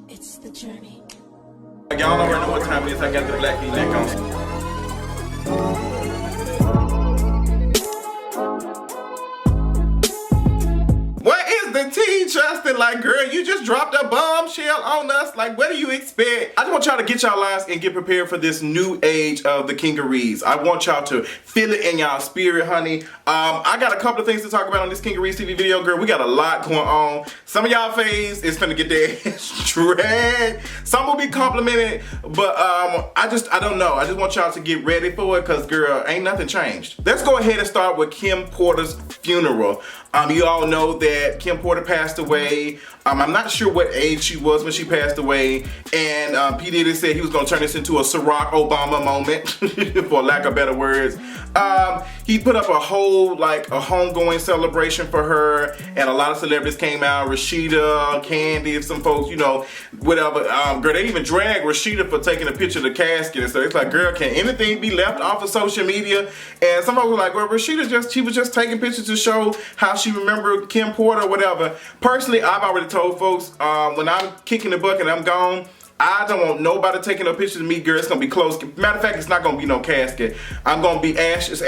It's the journey. Y'all already know what time it is. I got the black V-neck on. What is the tea, Justin? Like, girl, you just dropped a bombshell on us. Like, what do you expect? I just want y'all to get y'all lives and get prepared for this new age of the Kingarees. I want y'all to feel it in y'all spirit, honey. I got a couple of things to talk about on this Kingarees TV video, girl. We got a lot going on. Some of y'all phase is finna get their ass dragged. Some will be complimented, but I don't know. I just want y'all to get ready for it, cause girl, ain't nothing changed. Let's go ahead and start with Kim Porter's funeral. You all know that Kim Porter passed away. I'm not sure what age she was when she passed away. And P. Diddy said he was gonna turn this into a Barack Obama moment, for lack of better words. He put up a whole, like, a homegoing celebration for her. And a lot of celebrities came out. Rashida, Candy, some folks, you know, whatever. Girl, they even dragged Rashida for taking a picture of the casket. And so it's like, girl, can anything be left off of social media? And some folks were like, well, she was just taking pictures to show how she remembered Kim Porter or whatever. Personally, I've already told folks, when I'm kicking the bucket and I'm gone, I don't want nobody taking no pictures of me, girl. It's gonna be close. Matter of fact, it's not gonna be no casket. I'm gonna be ashes,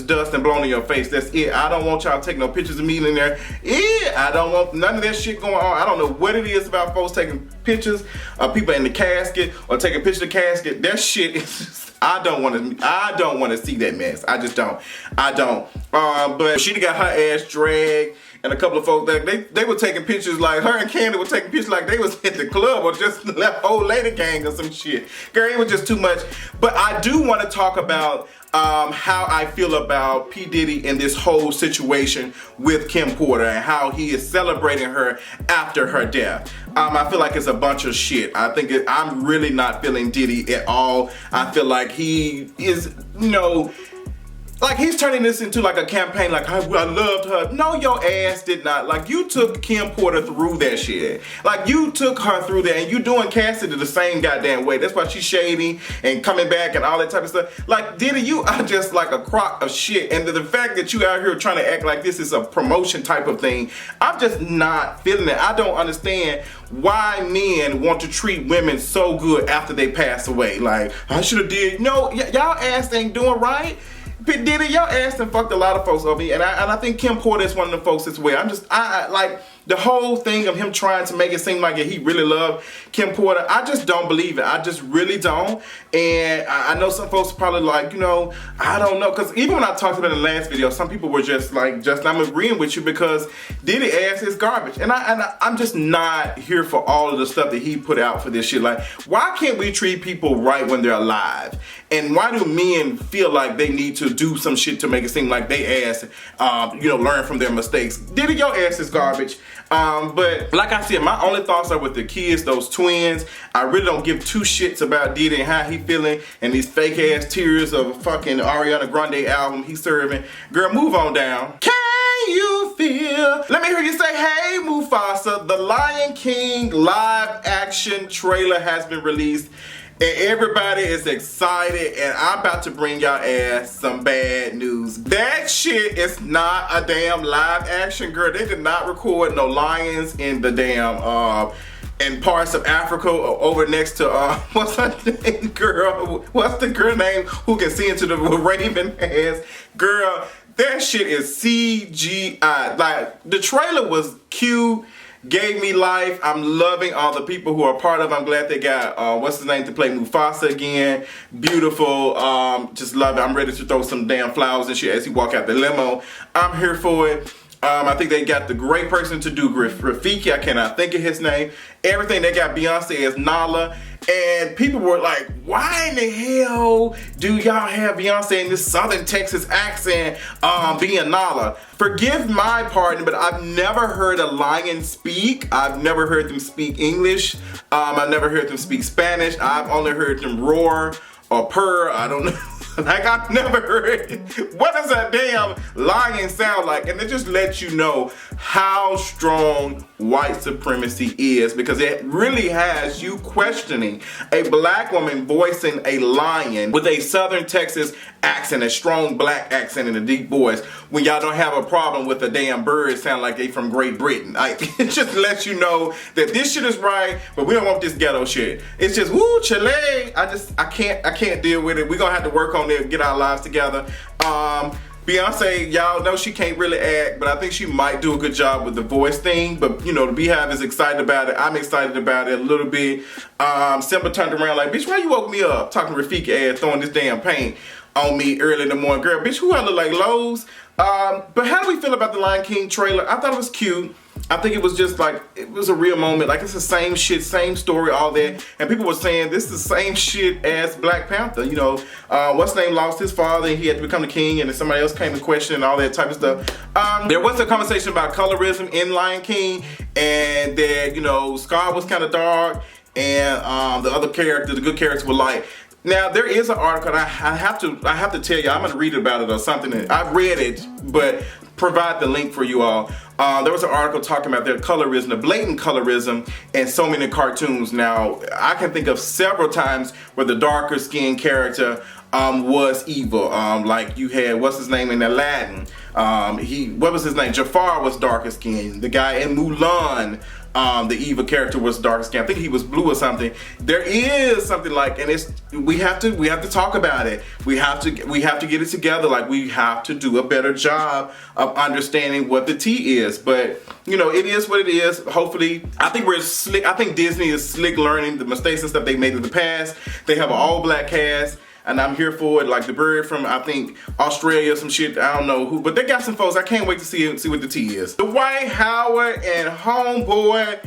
dust, and blown in your face. That's it. I don't want y'all taking no pictures of me in there. I don't want none of that shit going on. I don't know what it is about folks taking pictures of people in the casket or taking pictures of the casket. That shit is just, I don't want to see that mess. I just don't. I don't. But she got her ass dragged. And a couple of folks that they were taking pictures, like her and Candy were taking pictures like they was at the club or just left old lady gang or some shit. Girl, it was just too much. But I do want to talk about how I feel about P. Diddy in this whole situation with Kim Porter and how he is celebrating her after her death. I feel like it's a bunch of shit. I'm really not feeling Diddy at all. I feel like he is, you know, like he's turning this into like a campaign, like I loved her. No, your ass did not. Like you took Kim Porter through that shit. Like you took her through that, and you doing Cassidy the same goddamn way. That's why she's shady and coming back and all that type of stuff. Like Diddy, you are just like a crock of shit. And the fact that you out here trying to act like this is a promotion type of thing, I'm just not feeling it. I don't understand why men want to treat women so good after they pass away. Like I should have did. No, y'all ass ain't doing right. Diddy, your ass done fucked a lot of folks over me, and I think Kim Porter is one of the folks as well. I like the whole thing of him trying to make it seem like he really loved Kim Porter. I just don't believe it. I just really don't. And I know some folks probably like, you know, I don't know. Because even when I talked about it in the last video, some people were just like, I'm agreeing with you because Diddy ass is garbage. And I'm just not here for all of the stuff that he put out for this shit. Like, why can't we treat people right when they're alive? And why do men feel like they need to do some shit to make it seem like they ass, you know, learn from their mistakes? Diddy, your ass is garbage. But like I said, my only thoughts are with the kids, those twins. I really don't give two shits about Diddy and how he feeling and these fake ass tears of a fucking Ariana Grande album he's serving. Girl, move on down. Can you feel? Let me hear you say, hey Mufasa, the Lion King live action trailer has been released. And everybody is excited, and I'm about to bring y'all ass some bad news. That shit is not a damn live action, girl. They did not record no lions in the damn in parts of Africa or over next to what's her name, girl? What's the girl name who can see into the raven ass? Girl, that shit is CGI. Like the trailer was cute. Gave me life. I'm loving all the people who are part of it. I'm glad they got, what's his name, to play Mufasa again. Beautiful. Just love it. I'm ready to throw some damn flowers and shit as he walk out the limo. I'm here for it. I think they got the great person to do Rafiki. I cannot think of his name. Everything. They got Beyonce as Nala. And people were like, why in the hell do y'all have Beyonce in this Southern Texas accent being Nala? Forgive my pardon, but I've never heard a lion speak. I've never heard them speak English. I've never heard them speak Spanish. I've only heard them roar or purr. I don't know. Like, I've never heard it. What does a damn lion sound like? And it just lets you know how strong white supremacy is, because it really has you questioning a black woman voicing a lion with a Southern Texas accent, a strong black accent and a deep voice, when y'all don't have a problem with a damn bird sound like they from Great Britain. Like, it just lets you know that this shit is right, but we don't want this ghetto shit. It's just, woo, Chile. I can't deal with it. We're gonna have to work on it, get our lives together. Beyonce, y'all know she can't really act, but I think she might do a good job with the voice thing. But, you know, the Beehive is excited about it. I'm excited about it a little bit. Simba turned around like, bitch, why you woke me up? Talking Rafiki ass, throwing this damn paint on me early in the morning. Girl, bitch, who I look like, Lowe's? But how do we feel about the Lion King trailer? I thought it was cute. I think it was just like, it was a real moment. Like, it's the same shit, same story, all that. And people were saying this is the same shit as Black Panther. You know, what's his name lost his father and he had to become the king, and then somebody else came and questioned and all that type of stuff. There was a conversation about colorism in Lion King, and that, you know, Scar was kind of dark, and the other character, the good characters, were light. Now, there is an article, and I have to tell you, I'm gonna read about it or something. I've read it, but provide the link for you all. There was an article talking about their colorism, the blatant colorism in so many cartoons. Now, I can think of several times where the darker skinned character was evil. Like you had, what's his name in Aladdin? What was his name? Jafar was darker skinned. The guy in Mulan, the evil character was darker skinned. I think he was blue or something. There is something like, and it's we have to talk about it. We have to get it together. Like, we have to do a better job of understanding what the tea is. But you know, it is what it is. Hopefully, I think we're slick. I think Disney is slick learning the mistakes and stuff they made in the past. They have an all-black cast, and I'm here for it. Like the bird from, I think, Australia, some shit, I don't know who, but they got some folks. I can't wait to see what the tea is. Dwight Howard and Homeboy,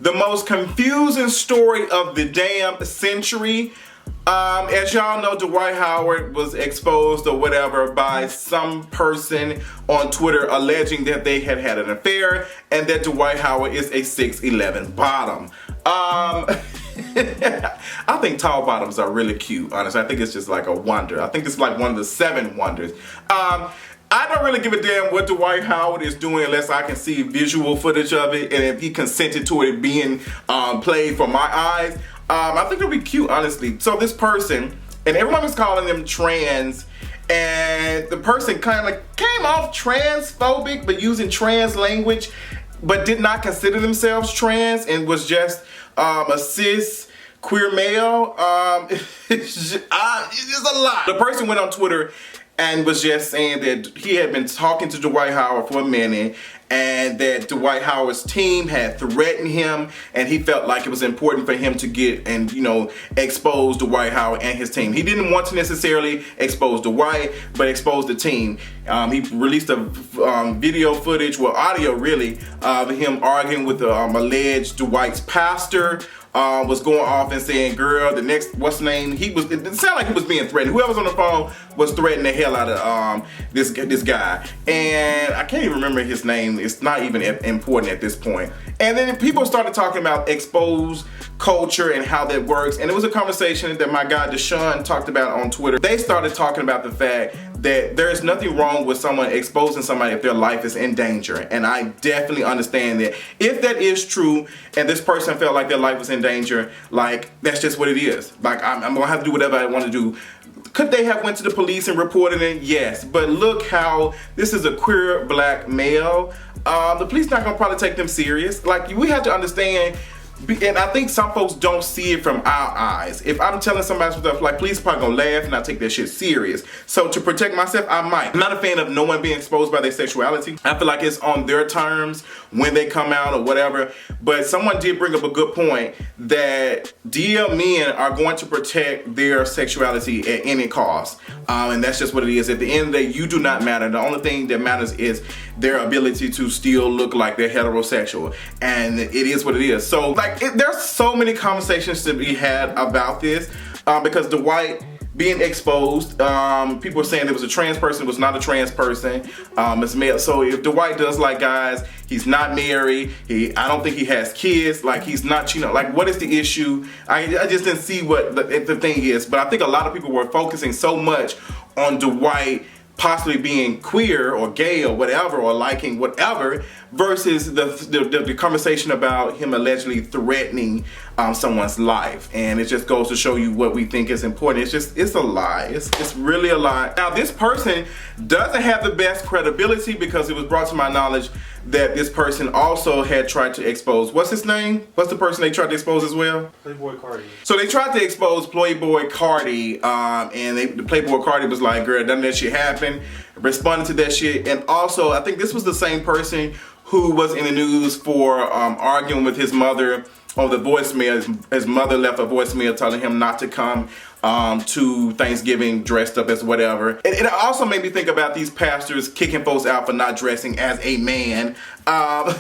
the most confusing story of the damn century. As y'all know, Dwight Howard was exposed or whatever by some person on Twitter alleging that they had an affair and that Dwight Howard is a 6'11" bottom. I think tall bottoms are really cute, honestly. I think it's just like a wonder. I think it's like one of the 7 wonders. I don't really give a damn what Dwight Howard is doing unless I can see visual footage of it, and if he consented to it being played for my eyes. I think it'll be cute, honestly. So this person, and everyone was calling them trans, and the person kind of like came off transphobic, but using trans language, but did not consider themselves trans and was just a cis queer male. It's just a lot. The person went on Twitter and was just saying that he had been talking to Dwight Howard for a minute, and that Dwight Howard's team had threatened him, and he felt like it was important for him to get and, you know, expose Dwight Howard and his team. He didn't want to necessarily expose Dwight, but expose the team. He released a video footage, well, audio really, of him arguing with the alleged Dwight's pastor. Was going off and saying, girl, the next, what's the name? It sounded like he was being threatened. Whoever's on the phone was threatening the hell out of this guy. And I can't even remember his name. It's not even important at this point. And then people started talking about exposed culture and how that works. And it was a conversation that my guy Deshaun talked about on Twitter. They started talking about the fact that there is nothing wrong with someone exposing somebody if their life is in danger. And I definitely understand that. If that is true and this person felt like their life was in danger, like, that's just what it is. Like, I'm gonna have to do whatever I want to do. Could they have went to the police and reported it? Yes. But look how this is a queer black male. The police not gonna probably take them serious. Like, we have to understand. And I think some folks don't see it from our eyes. If I'm telling somebody stuff, like, police probably gonna laugh and not take that shit serious. So to protect myself, I might. I'm not a fan of no one being exposed by their sexuality. I feel like it's on their terms when they come out or whatever. But someone did bring up a good point that DL men are going to protect their sexuality at any cost. And that's just what it is. At the end of the day, you do not matter. The only thing that matters is their ability to still look like they're heterosexual. And it is what it is. So, like, there's so many conversations to be had about this, because Dwight being exposed. People were saying it was a trans person, it was not a trans person. It's male. So if Dwight does like guys, he's not married. I don't think he has kids. Like he's not, like what is the issue? I just didn't see what the thing is. But I think a lot of people were focusing so much on Dwight possibly being queer or gay or whatever, or liking whatever, versus the conversation about him allegedly threatening someone's life. And it just goes to show you what we think is important. It's a lie. It's really a lie. Now this person doesn't have the best credibility, because it was brought to my knowledge that this person also had tried to expose, what's his name? What's the person they tried to expose as well? Playboy Cardi. So they tried to expose Playboy Cardi, and the Playboy Cardi was like, girl, none of that shit happened, responded to that shit. And also, I think this was the same person who was in the news for arguing with his mother on the voicemail. His mother left a voicemail telling him not to come to Thanksgiving dressed up as whatever. And it also made me think about these pastors kicking folks out for not dressing as a man. Y'all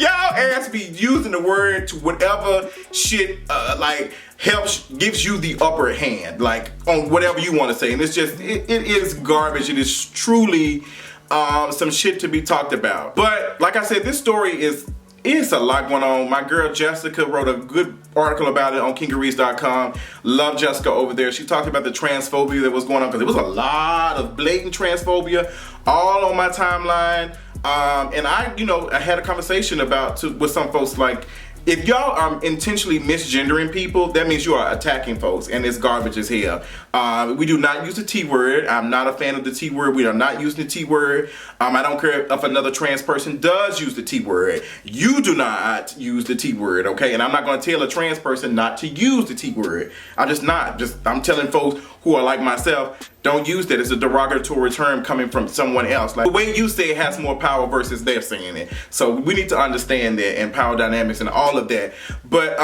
ass be using the word to whatever shit like gives you the upper hand, like on whatever you want to say. And it's just, it is garbage. It is truly some shit to be talked about. But like I said, this story it's a lot going on. My girl Jessica wrote a good article about it on kingarees.com. Love Jessica over there. She talked about the transphobia that was going on, because there was a lot of blatant transphobia all on my timeline. And I had a conversation with some folks, like, if y'all are intentionally misgendering people, that means you are attacking folks, and it's garbage as hell. We do not use the T word. I'm not a fan of the T word. We are not using the T word. I don't care if another trans person does use the T word. You do not use the T word, okay? And I'm not going to tell a trans person not to use the T word. I'm telling folks who are like myself, don't use that. It's a derogatory term coming from someone else. Like the way you say it has more power versus they're saying it. So we need to understand that, and power dynamics and all of that. But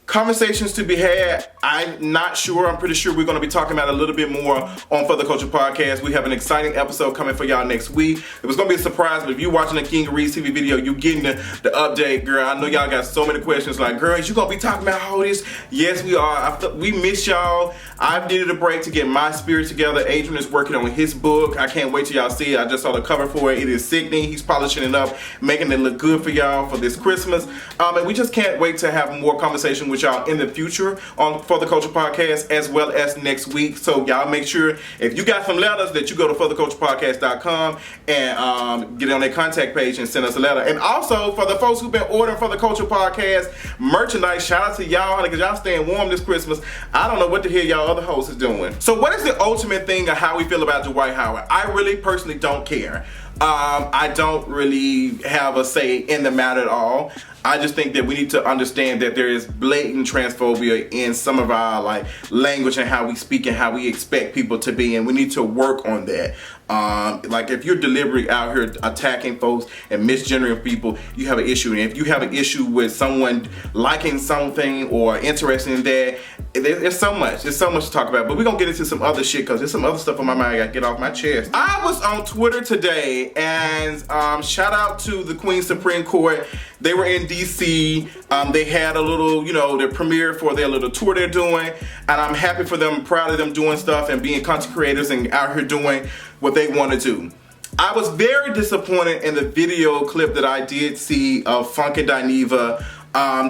conversations to be had. I'm not sure. I'm pretty sure we're going to be talking about it a little bit more on For the Culture Podcast. We have an exciting episode coming for y'all next week. It was going to be a surprise, but if you're watching the King of Reeds TV video, you're getting the update, girl. I know y'all got so many questions like, girl, is you going to be talking about all this? Yes, we are. We miss y'all. I've needed a break to get my spirit together. Adrian is working on his book. I can't wait till y'all see it. I just saw the cover for it. It is sickening. He's polishing it up, making it look good for y'all for this Christmas. And we just can't wait to have more conversation with y'all in the future on For the Culture Podcast, as well as next week. So y'all make sure, if you got some letters, that you go to fortheculturepodcast.com and get on their contact page and send us a letter. And also, for the folks who've been ordering For the Culture Podcast merchandise, shout out to y'all, honey, because y'all staying warm this Christmas. I don't know what the hell y'all other hosts is doing. So what is the ultimate thing of how we feel about Dwight Howard? I really personally don't care. I don't really have a say in the matter at all. I just think that we need to understand that there is blatant transphobia in some of our language and how we speak and how we expect people to be, and we need to work on that. If you're deliberately out here attacking folks and misgendering people, you have an issue. And if you have an issue with someone liking something or interested in that, there's so much. There's so much to talk about. But we're going to get into some other shit, because there's some other stuff on my mind I got to get off my chest. I was on Twitter today, and shout out to the Queen Supreme Court. They were in DC. They had a little, their premiere for their little tour they're doing. And I'm happy for them, proud of them doing stuff and being content creators and out here doing what they want to do. I was very disappointed in the video clip that I did see of Funky Dineva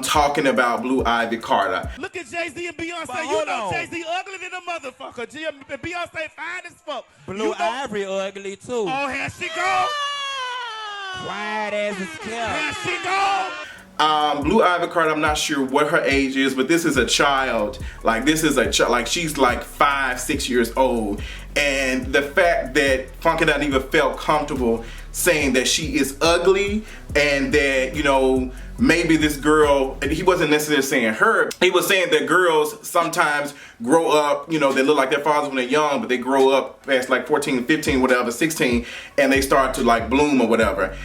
talking about Blue Ivy Carter. Look at Jay-Z and Beyonce. You know Jay-Z ugly than a motherfucker. Beyonce fine as fuck. Blue Ivy ugly too. Oh, here she go. Quiet as a scout. Here she go. Blue Ivy Carter, I'm not sure what her age is, but this is a child. She's 5, 6 years old. And the fact that Funky Dineva felt comfortable saying that she is ugly, and that, maybe this girl, he wasn't necessarily saying her, he was saying that girls sometimes grow up, they look like their fathers when they're young, but they grow up past 14, 15, whatever, 16, and they start to bloom or whatever.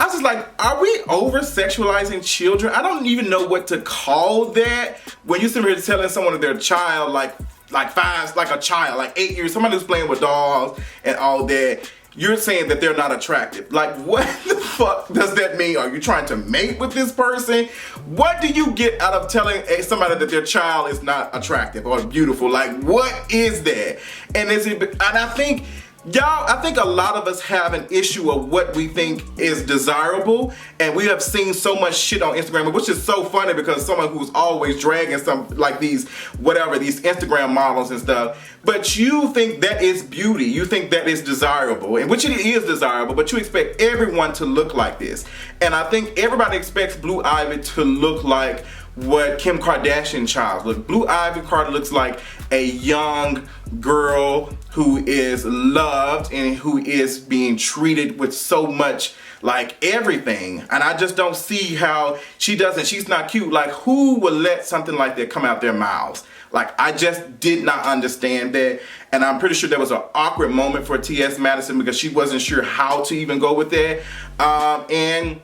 I was just like, are we over-sexualizing children? I don't even know what to call that. When you sit here telling someone that their child, 5, like a child, 8 years, somebody who's playing with dolls and all that, you're saying that they're not attractive. Like, what the fuck does that mean? Are you trying to mate with this person? What do you get out of telling somebody that their child is not attractive or beautiful? Like, what is that? And I think a lot of us have an issue of what we think is desirable, and we have seen so much shit on Instagram, which is so funny because someone who's always dragging some, like these Instagram models and stuff, but you think that is beauty, you think that is desirable, and which it is desirable, but you expect everyone to look like this. And I think everybody expects Blue Ivy to look like what Kim Kardashian child look. Blue Ivy Carter looks like a young girl who is loved and who is being treated with so much like everything. And I just don't see how she's not cute. Like, who would let something like that come out their mouths? Like, I just did not understand that. And I'm pretty sure there was an awkward moment for T.S. Madison because she wasn't sure how to even go with that. And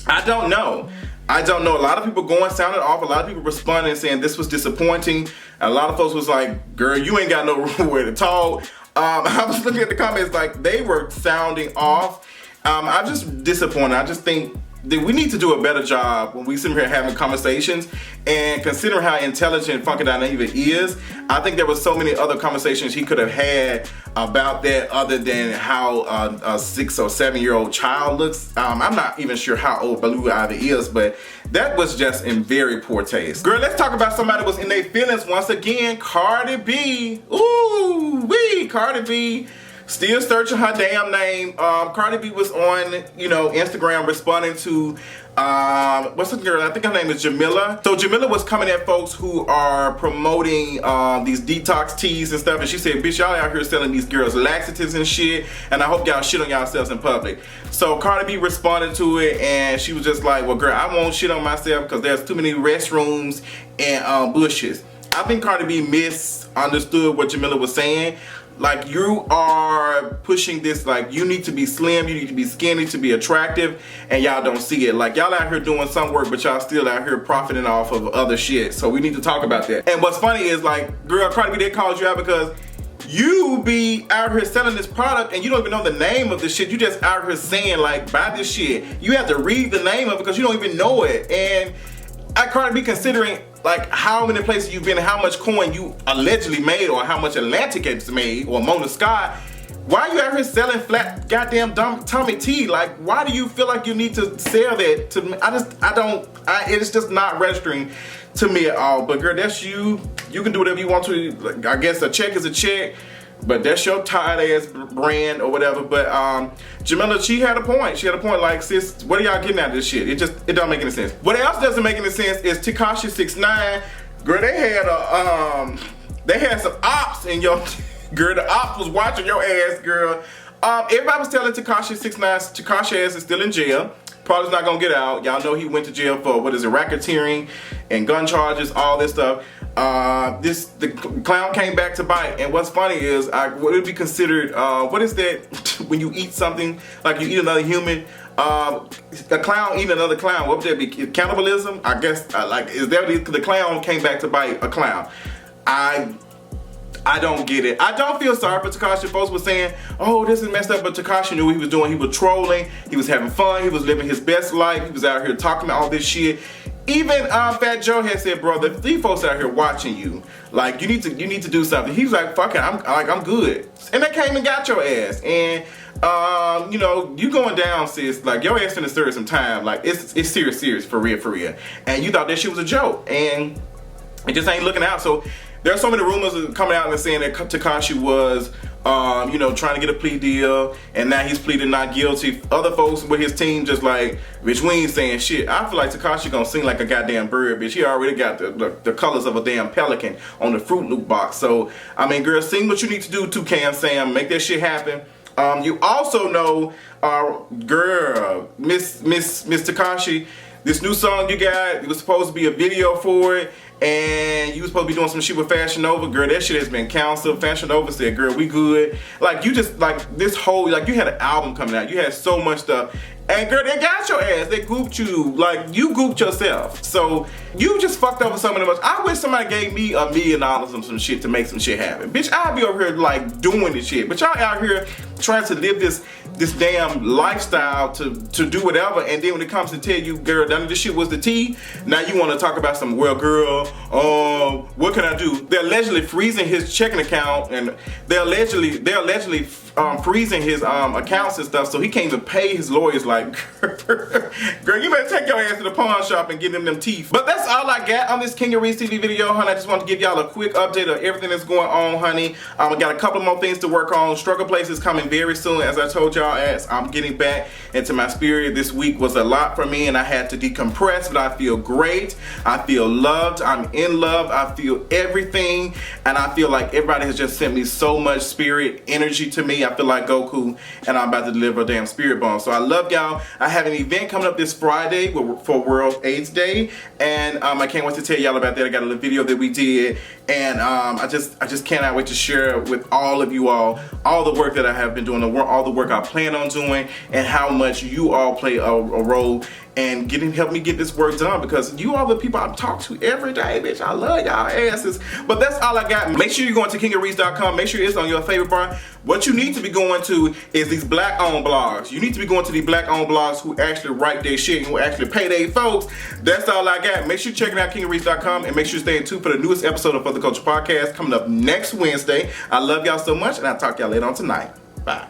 I don't know. A lot of people sounding off. A lot of people responding saying this was disappointing. And a lot of folks was like, girl, you ain't got nowhere to talk. I was looking at the comments like they were sounding off. I'm just disappointed. I just think that we need to do a better job when we sit here having conversations, and consider how intelligent Funky Dineva is. I think there were so many other conversations he could have had about that other than how a 6 or 7-year-old child looks. I'm not even sure how old Blue Ivy is, but that was just in very poor taste. Girl, let's talk about somebody that was in their feelings once again. Cardi B. Ooh wee, Cardi B. Still searching her damn name. Cardi B was on, Instagram responding to, what's the girl? I think her name is Jameela. So Jameela was coming at folks who are promoting these detox teas and stuff. And she said, bitch, y'all out here selling these girls laxatives and shit. And I hope y'all shit on yourselves in public. So Cardi B responded to it, and she was just like, well, girl, I won't shit on myself because there's too many restrooms and bushes. I think Cardi B misunderstood what Jameela was saying. Like, you are pushing this, like, you need to be slim, you need to be skinny to be attractive, and y'all don't see it. Like, y'all out here doing some work, but y'all still out here profiting off of other shit. So we need to talk about that. And what's funny is, like, girl, Cardi B, they called you out because you be out here selling this product and you don't even know the name of this shit. You just out here saying, like, buy this shit. You have to read the name of it because you don't even know it. And Cardi B, considering like how many places you've been and how much coin you allegedly made, or how much Atlantic has made, or Mona Scott, why are you out here selling flat goddamn tummy tea? Like, why do you feel like you need to sell that to me? It's just not registering to me at all. But girl, that's you. You can do whatever you want to. Like, I guess a check is a check. But that's your tight ass brand or whatever. But Jameela, she had a point. She had a point. Like, sis, what are y'all getting out of this shit? It don't make any sense. What else doesn't make any sense is Tekashi 6ix9ine. Girl, they had some ops in your girl. The ops was watching your ass, girl. Everybody was telling Tekashi 6ix9ine, Tekashi ass is still in jail. Probably not gonna get out. Y'all know he went to jail for racketeering and gun charges, all this stuff. The clown came back to bite, and what's funny is, would it be considered, what is that, when you eat something, like you eat another human, a clown eating another clown, what would that be, cannibalism? I guess, is that the clown came back to bite a clown? I don't get it. I don't feel sorry for Tekashi. Folks were saying, oh, this is messed up, but Tekashi knew what he was doing. He was trolling, he was having fun, he was living his best life, he was out here talking about all this shit. Even Fat Joe had said, brother, these folks out here watching you, like, you need to do something. He was like, fuck it, I'm good. And they came and got your ass. And you going down, sis. Like, your ass finna serve some time. Like, it's serious, for real. And you thought that shit was a joke, and it just ain't looking out. So there are so many rumors coming out and saying that Tekashi was, trying to get a plea deal, and now he's pleading not guilty. Other folks with his team just like, bitch, we ain't saying shit. I feel like Tekashi gonna sing like a goddamn bird, bitch. He already got the colors of a damn pelican on the Fruit Loop box. So, I mean, girl, sing what you need to do too, Cam Sam. Make that shit happen. You also know, girl, Miss Tekashi, this new song you got, it was supposed to be a video for it, and you was supposed to be doing some shit with Fashion Nova. Girl, that shit has been canceled. Fashion Nova said, girl, we good. Like, you just, like, this whole, like, you had an album coming out. You had so much stuff. And girl, they got your ass. They gooped you. Like, you gooped yourself. So, you just fucked over so many much. I wish somebody gave me $1 million or some shit to make some shit happen. Bitch, I'll be over here, like, doing this shit. But y'all out here trying to live this damn lifestyle to do whatever. And then when it comes to tell you, girl, none of this shit was the tea. Now you want to talk about some, well, girl, what can I do? They're allegedly freezing his checking account, and they're allegedly freezing his accounts and stuff, so he can't even pay his lawyers. Like, girl, you better take your ass to the pawn shop and get them teeth. But that's all I got on this King of Reeds TV video, honey. I just want to give y'all a quick update of everything that's going on, honey. I got a couple more things to work on. Struggle Place is coming very soon, as I told y'all, as I'm getting back into my spirit. This week was a lot for me, and I had to decompress, but I feel great. I feel loved. I'm in love. I feel everything, and I feel like everybody has just sent me so much spirit energy to me. I feel like Goku, and I'm about to deliver a damn spirit bomb. So I love y'all. I have an event coming up this Friday for World AIDS Day, and I can't wait to tell y'all about that. I got a little video that we did, and I just cannot wait to share with all of you all the work that I have been doing, all the work I plan on doing, and how much you all play a role and help me get this work done, because you are the people I talk to every day, bitch. I love y'all asses. But that's all I got. Make sure you're going to kingofreeds.com. Make sure it's on your favorite bar. What you need to be going to is these black-owned blogs. You need to be going to the black-owned blogs who actually write their shit and who actually pay their folks. That's all I got. Make sure you're checking out kingofreeds.com, and make sure you stay tuned for the newest episode of For the Culture Podcast coming up next Wednesday. I love y'all so much, and I'll talk to y'all later on tonight. Bye.